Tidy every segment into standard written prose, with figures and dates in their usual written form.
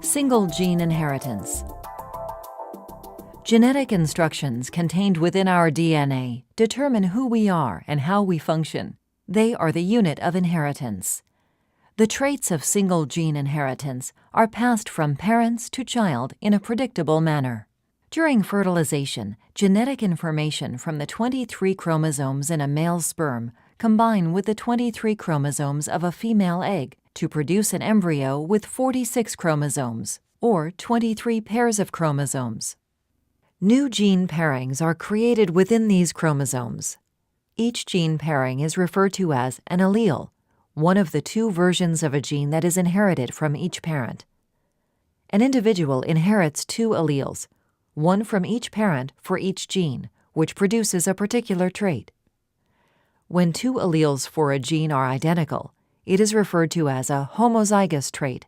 Single gene inheritance. Genetic instructions contained within our DNA determine who we are and how we function. They are the unit of inheritance. The traits of single gene inheritance are passed from parents to child in a predictable manner. During fertilization, genetic information from the 23 chromosomes in a male's sperm combine with the 23 chromosomes of a female egg to produce an embryo with 46 chromosomes, or 23 pairs of chromosomes. New gene pairings are created within these chromosomes. Each gene pairing is referred to as an allele, one of the two versions of a gene that is inherited from each parent. An individual inherits two alleles, one from each parent for each gene, which produces a particular trait. When two alleles for a gene are identical, it is referred to as a homozygous trait.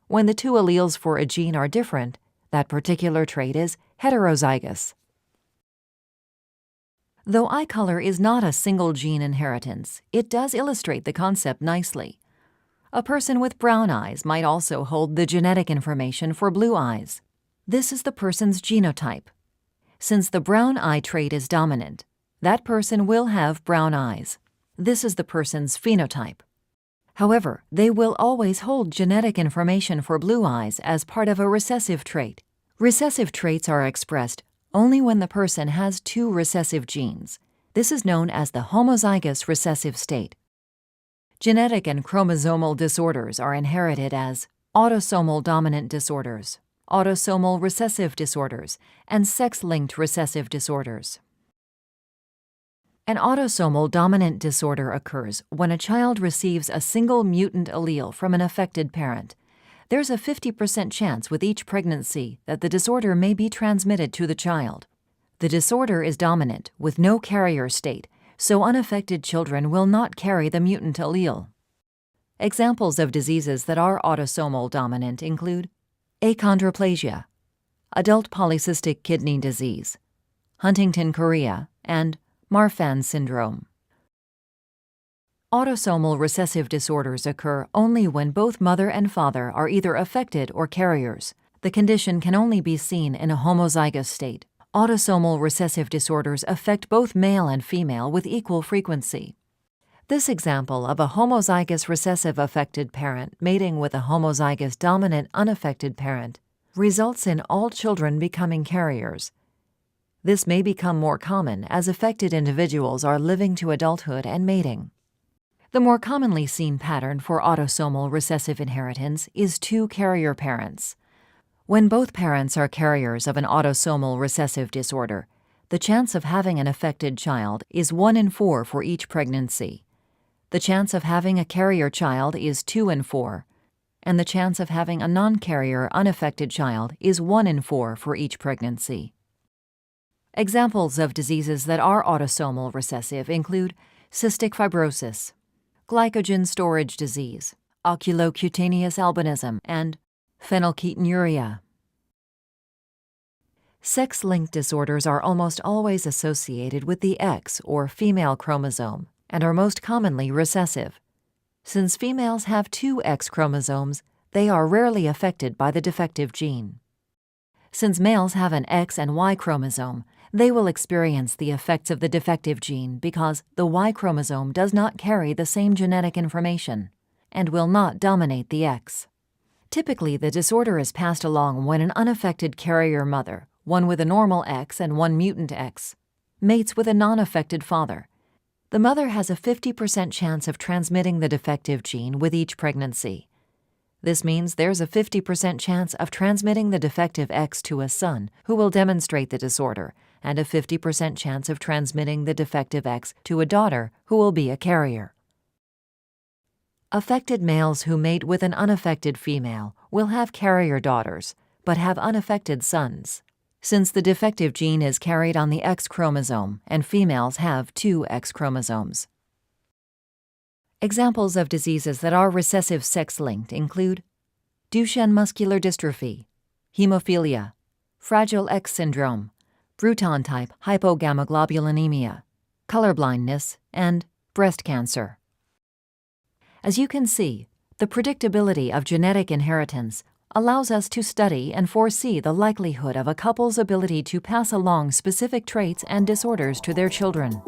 When the two alleles for a gene are different, that particular trait is heterozygous. Though eye color is not a single gene inheritance, it does illustrate the concept nicely. A person with brown eyes might also hold the genetic information for blue eyes. This is the person's genotype. Since the brown eye trait is dominant, that person will have brown eyes. This is the person's phenotype. However, they will always hold genetic information for blue eyes as part of a recessive trait. Recessive traits are expressed only when the person has two recessive genes. This is known as the homozygous recessive state. Genetic and chromosomal disorders are inherited as autosomal dominant disorders, autosomal recessive disorders, and sex-linked recessive disorders. An autosomal dominant disorder occurs when a child receives a single mutant allele from an affected parent. There's a 50% chance with each pregnancy that the disorder may be transmitted to the child. The disorder is dominant with no carrier state, so unaffected children will not carry the mutant allele. Examples of diseases that are autosomal dominant include achondroplasia, adult polycystic kidney disease, Huntington chorea, and Marfan syndrome. Autosomal recessive disorders occur only when both mother and father are either affected or carriers. The condition can only be seen in a homozygous state. Autosomal recessive disorders affect both male and female with equal frequency. This example of a homozygous recessive affected parent mating with a homozygous dominant unaffected parent results in all children becoming carriers. This may become more common as affected individuals are living to adulthood and mating. The more commonly seen pattern for autosomal recessive inheritance is two carrier parents. When both parents are carriers of an autosomal recessive disorder, the chance of having an affected child is 1 in 4 for each pregnancy. The chance of having a carrier child is 2 in 4, and the chance of having a non-carrier unaffected child is 1 in 4 for each pregnancy. Examples of diseases that are autosomal recessive include cystic fibrosis, glycogen storage disease, oculocutaneous albinism, and phenylketonuria. Sex-linked disorders are almost always associated with the X or female chromosome and are most commonly recessive. Since females have two X chromosomes, they are rarely affected by the defective gene. Since males have an X and Y chromosome, they will experience the effects of the defective gene because the Y chromosome does not carry the same genetic information and will not dominate the X. Typically, the disorder is passed along when an unaffected carrier mother, one with a normal X and one mutant X, mates with a non-affected father. The mother has a 50% chance of transmitting the defective gene with each pregnancy. This means there's a 50% chance of transmitting the defective X to a son who will demonstrate the disorder, and a 50% chance of transmitting the defective X to a daughter who will be a carrier. Affected males who mate with an unaffected female will have carrier daughters, but have unaffected sons. Since the defective gene is carried on the X chromosome and females have two X chromosomes. Examples of diseases that are recessive sex-linked include Duchenne muscular dystrophy, hemophilia, Fragile X syndrome, Bruton-type hypogammaglobulinemia, colorblindness, and breast cancer. As you can see, the predictability of genetic inheritance allows us to study and foresee the likelihood of a couple's ability to pass along specific traits and disorders to their children.